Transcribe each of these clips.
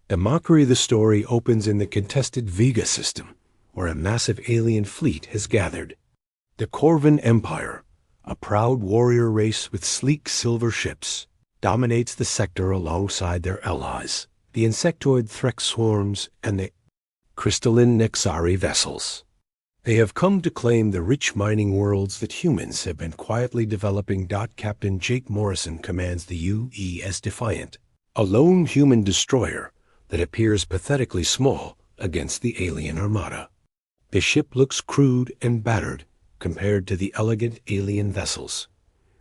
The mockery of the story opens in the contested Vega system, where a massive alien fleet has gathered. The Corvan Empire, a proud warrior race with sleek silver ships, dominates the sector alongside their allies, the insectoid Threx swarms and the crystalline Nexari vessels. They have come to claim the rich mining worlds that humans have been quietly developing. Captain Jake Morrison commands the UES Defiant, a lone human destroyer that appears pathetically small against the alien armada. The ship looks crude and battered compared to the elegant alien vessels,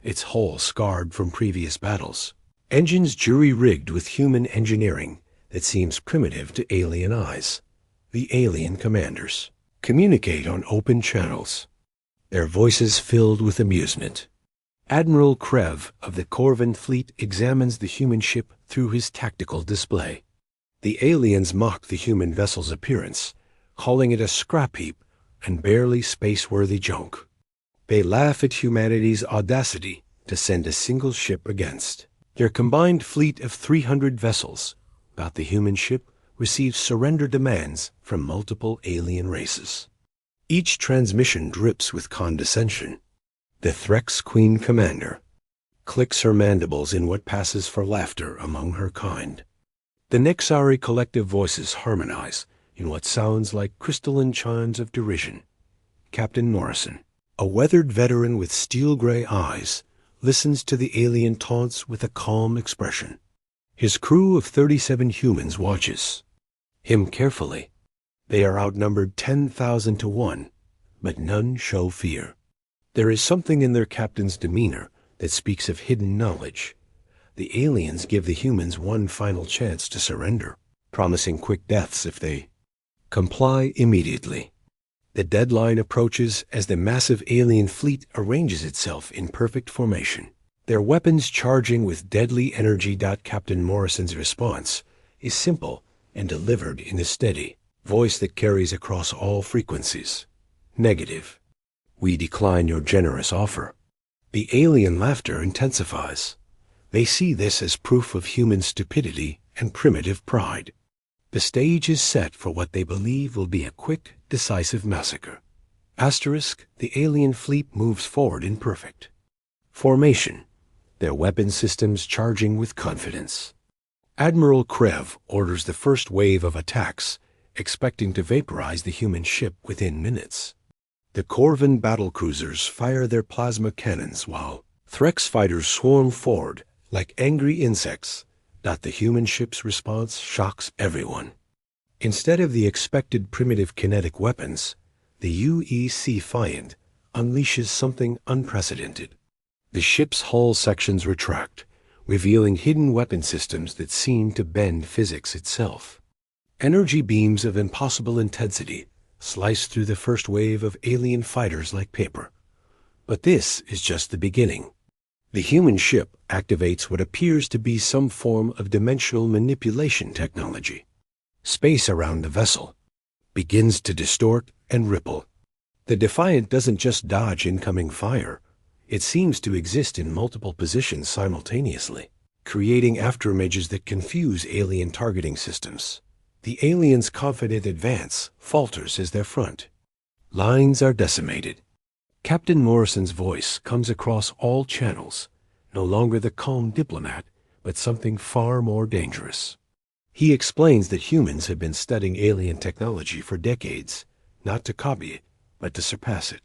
its hull scarred from previous battles. Engines jury-rigged with human engineering that seems primitive to alien eyes. The alien commanders communicate on open channels, their voices filled with amusement. Admiral Krev of the Corvan fleet examines the human ship through his tactical display. The aliens mock the human vessel's appearance, calling it a scrap heap and barely space-worthy junk. They laugh at humanity's audacity to send a single ship against. Their combined fleet of 300 vessels, about the human ship, receives surrender demands from multiple alien races. Each transmission drips with condescension. The Threx Queen Commander clicks her mandibles in what passes for laughter among her kind. The Nexari collective voices harmonize in what sounds like crystalline chimes of derision. Captain Morrison, a weathered veteran with steel-gray eyes, listens to the alien taunts with a calm expression. His crew of 37 humans watches him carefully. They are outnumbered 10,000 to 1, but none show fear. There is something in their captain's demeanor that speaks of hidden knowledge. The aliens give the humans one final chance to surrender, promising quick deaths if they comply immediately. The deadline approaches as the massive alien fleet arranges itself in perfect formation, their weapons charging with deadly energy. Captain Morrison's response is simple and delivered in a steady voice that carries across all frequencies. Negative. We decline your generous offer. The alien laughter intensifies. They see this as proof of human stupidity and primitive pride. The stage is set for what they believe will be a quick, decisive massacre. Asterisk, the alien fleet moves forward in perfect formation, their weapon systems charging with confidence. Admiral Krev orders the first wave of attacks, expecting to vaporize the human ship within minutes. The Corvan battlecruisers fire their plasma cannons while Threx fighters swarm forward like angry insects. The human ship's response shocks everyone. Instead of the expected primitive kinetic weapons, the UES Defiant unleashes something unprecedented. The ship's hull sections retract, revealing hidden weapon systems that seem to bend physics itself. Energy beams of impossible intensity slice through the first wave of alien fighters like paper. But this is just the beginning. The human ship activates what appears to be some form of dimensional manipulation technology. Space around the vessel begins to distort and ripple. The Defiant doesn't just dodge incoming fire. It seems to exist in multiple positions simultaneously, creating afterimages that confuse alien targeting systems. The aliens' confident advance falters as their front lines are decimated. Captain Morrison's voice comes across all channels, no longer the calm diplomat, but something far more dangerous. He explains that humans have been studying alien technology for decades, not to copy it, but to surpass it.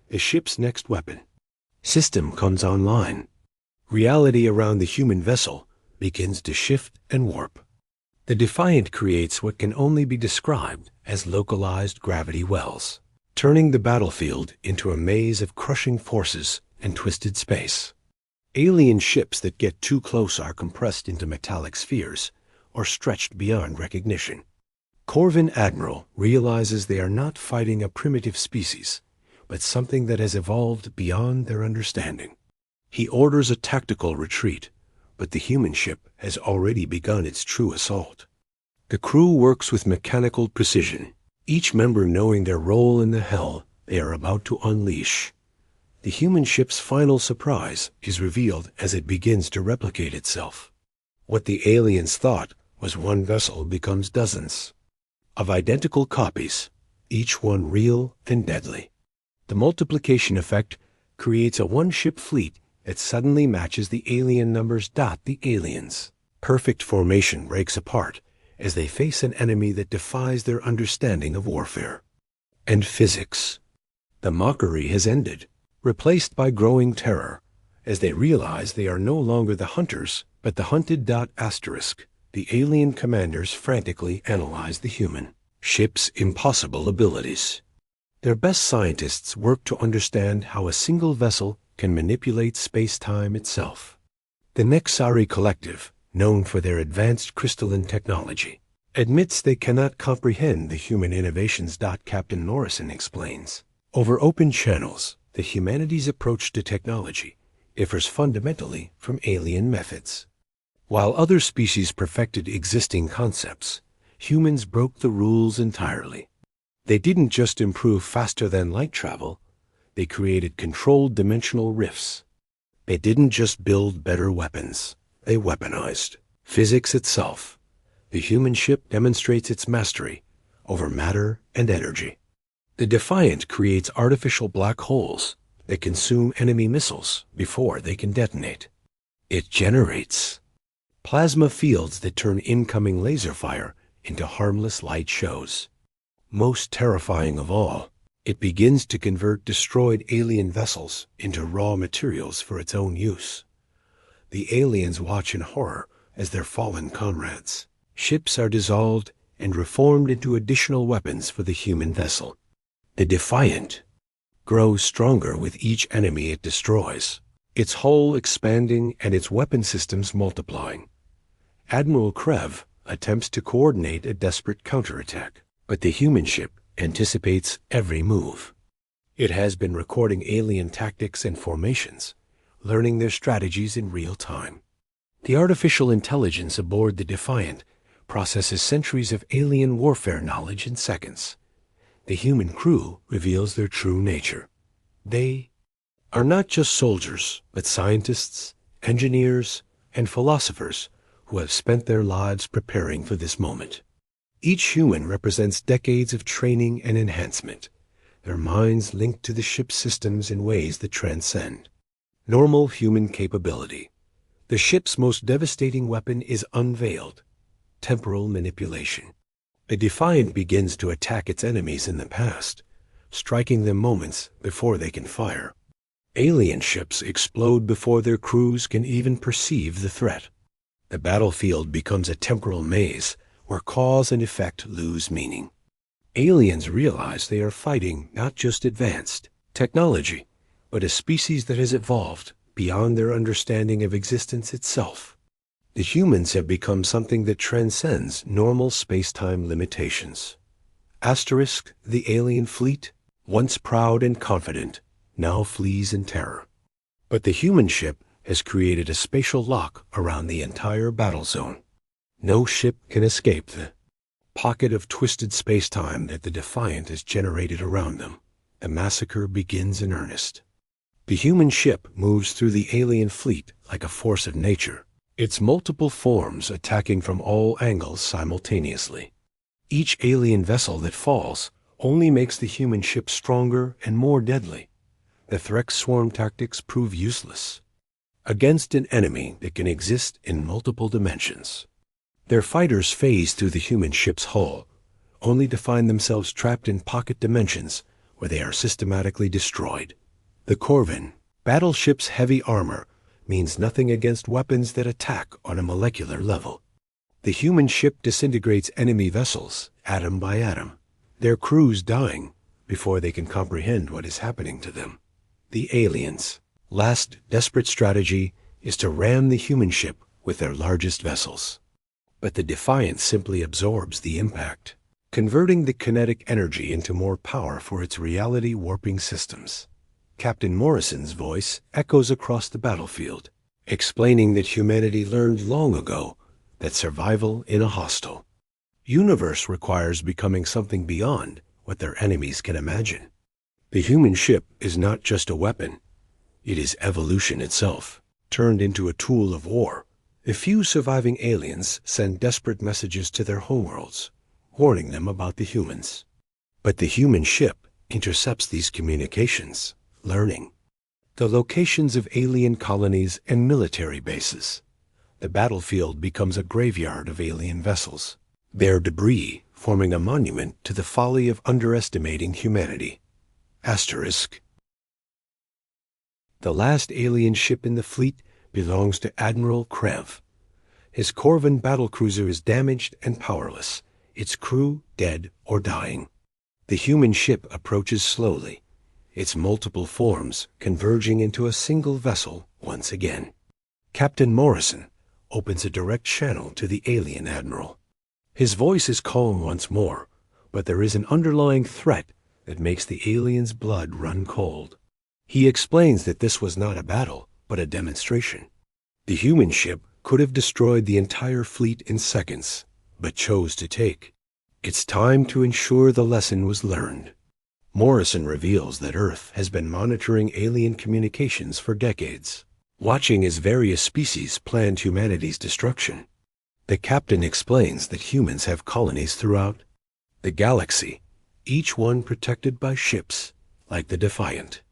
The ship's next weapon system comes online. Reality around the human vessel begins to shift and warp. The Defiant creates what can only be described as localized gravity wells, turning the battlefield into a maze of crushing forces and twisted space. Alien ships that get too close are compressed into metallic spheres or stretched beyond recognition. Corvan Admiral realizes they are not fighting a primitive species, but something that has evolved beyond their understanding. He orders a tactical retreat, but the human ship has already begun its true assault. The crew works with mechanical precision, each member knowing their role in the hell they are about to unleash. The human ship's final surprise is revealed as it begins to replicate itself. What the aliens thought as one vessel becomes dozens of identical copies, each one real and deadly. The multiplication effect creates a one-ship fleet that suddenly matches the alien numbers. The aliens' perfect formation breaks apart as they face an enemy that defies their understanding of warfare and physics. The mockery has ended, replaced by growing terror, as they realize they are no longer the hunters, but the hunted. The alien commanders frantically analyze the human ship's impossible abilities. Their best scientists work to understand how a single vessel can manipulate space-time itself. The Nexari Collective, known for their advanced crystalline technology, admits they cannot comprehend the human innovations. Captain Morrison explains. Over open channels, the humanity's approach to technology differs fundamentally from alien methods. While other species perfected existing concepts, humans broke the rules entirely. They didn't just improve faster than light travel, they created controlled dimensional rifts. They didn't just build better weapons, they weaponized physics itself. The human ship demonstrates its mastery over matter and energy. The Defiant creates artificial black holes that consume enemy missiles before they can detonate. It generates plasma fields that turn incoming laser fire into harmless light shows. Most terrifying of all, it begins to convert destroyed alien vessels into raw materials for its own use. The aliens watch in horror as their fallen comrades' ships are dissolved and reformed into additional weapons for the human vessel. The Defiant grows stronger with each enemy it destroys, its hull expanding and its weapon systems multiplying. Admiral Krev attempts to coordinate a desperate counterattack, but the human ship anticipates every move. It has been recording alien tactics and formations, learning their strategies in real time. The artificial intelligence aboard the Defiant processes centuries of alien warfare knowledge in seconds. The human crew reveals their true nature. They are not just soldiers, but scientists, engineers, and philosophers who have spent their lives preparing for this moment. Each human represents decades of training and enhancement, their minds linked to the ship's systems in ways that transcend normal human capability. The ship's most devastating weapon is unveiled: temporal manipulation. The Defiant begins to attack its enemies in the past, striking them moments before they can fire. Alien ships explode before their crews can even perceive the threat. The battlefield becomes a temporal maze where cause and effect lose meaning. Aliens realize they are fighting not just advanced technology, but a species that has evolved beyond their understanding of existence itself. The humans have become something that transcends normal space-time limitations. The alien fleet, once proud and confident, now flees in terror. But the human ship has created a spatial lock around the entire battle zone. No ship can escape the pocket of twisted space-time that the Defiant has generated around them. The massacre begins in earnest. The human ship moves through the alien fleet like a force of nature, its multiple forms attacking from all angles simultaneously. Each alien vessel that falls only makes the human ship stronger and more deadly. The Threx swarm tactics prove useless against an enemy that can exist in multiple dimensions. Their fighters phase through the human ship's hull, only to find themselves trapped in pocket dimensions where they are systematically destroyed. The Corvin battleship's heavy armor means nothing against weapons that attack on a molecular level. The human ship disintegrates enemy vessels atom by atom, their crews dying before they can comprehend what is happening to them. The aliens' last desperate strategy is to ram the human ship with their largest vessels. But the Defiant simply absorbs the impact, converting the kinetic energy into more power for its reality-warping systems. Captain Morrison's voice echoes across the battlefield, explaining that humanity learned long ago that survival in a hostile universe requires becoming something beyond what their enemies can imagine. The human ship is not just a weapon. It is evolution itself, turned into a tool of war A few surviving aliens send desperate messages to their homeworlds, warning them about the humans. But the human ship intercepts these communications, learning the locations of alien colonies and military bases. The battlefield becomes a graveyard of alien vessels, their debris forming a monument to the folly of underestimating humanity. Asterisk. The last alien ship in the fleet belongs to Admiral Krev. His Corvin battlecruiser is damaged and powerless, its crew dead or dying. The human ship approaches slowly, its multiple forms converging into a single vessel once again. Captain Morrison opens a direct channel to the alien admiral. His voice is calm once more, but there is an underlying threat that makes the alien's blood run cold. He explains that this was not a battle, but a demonstration. The human ship could have destroyed the entire fleet in seconds, but chose to take. It's time to ensure the lesson was learned. Morrison reveals that Earth has been monitoring alien communications for decades, watching as various species planned humanity's destruction. The captain explains that humans have colonies throughout the galaxy, each one protected by ships, like the Defiant.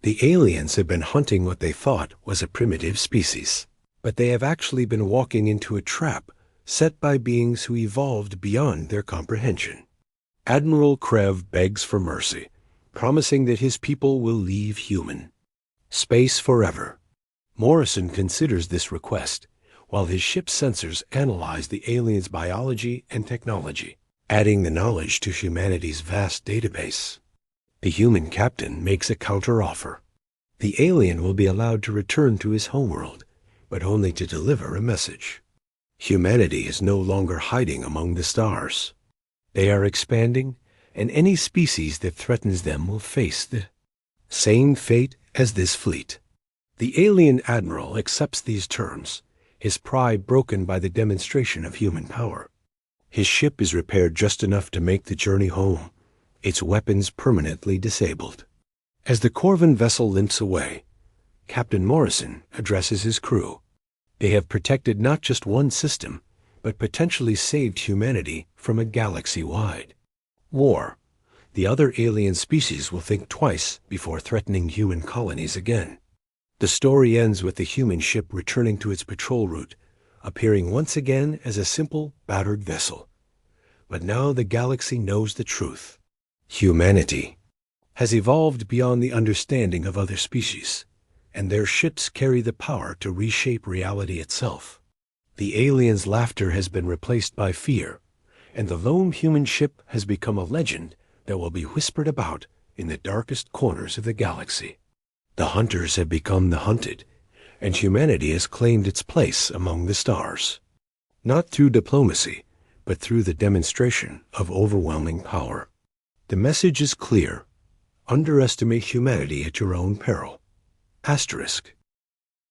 The aliens have been hunting what they thought was a primitive species, but they have actually been walking into a trap set by beings who evolved beyond their comprehension. Admiral Krev begs for mercy, promising that his people will leave human space forever. Morrison considers this request, while his ship's sensors analyze the aliens' biology and technology, adding the knowledge to humanity's vast database. The human captain makes a counteroffer. The alien will be allowed to return to his homeworld, but only to deliver a message. Humanity is no longer hiding among the stars. They are expanding, and any species that threatens them will face the same fate as this fleet. The alien admiral accepts these terms, his pride broken by the demonstration of human power. His ship is repaired just enough to make the journey home, its weapons permanently disabled. As the Corvin vessel limps away, Captain Morrison addresses his crew. They have protected not just one system, but potentially saved humanity from a galaxy-wide war. The other alien species will think twice before threatening human colonies again. The story ends with the human ship returning to its patrol route, appearing once again as a simple, battered vessel. But now the galaxy knows the truth. Humanity has evolved beyond the understanding of other species, and their ships carry the power to reshape reality itself. The aliens' laughter has been replaced by fear, and the lone human ship has become a legend that will be whispered about in the darkest corners of the galaxy. The hunters have become the hunted, and humanity has claimed its place among the stars, not through diplomacy, but through the demonstration of overwhelming power. The message is clear: underestimate humanity at your own peril. Asterisk.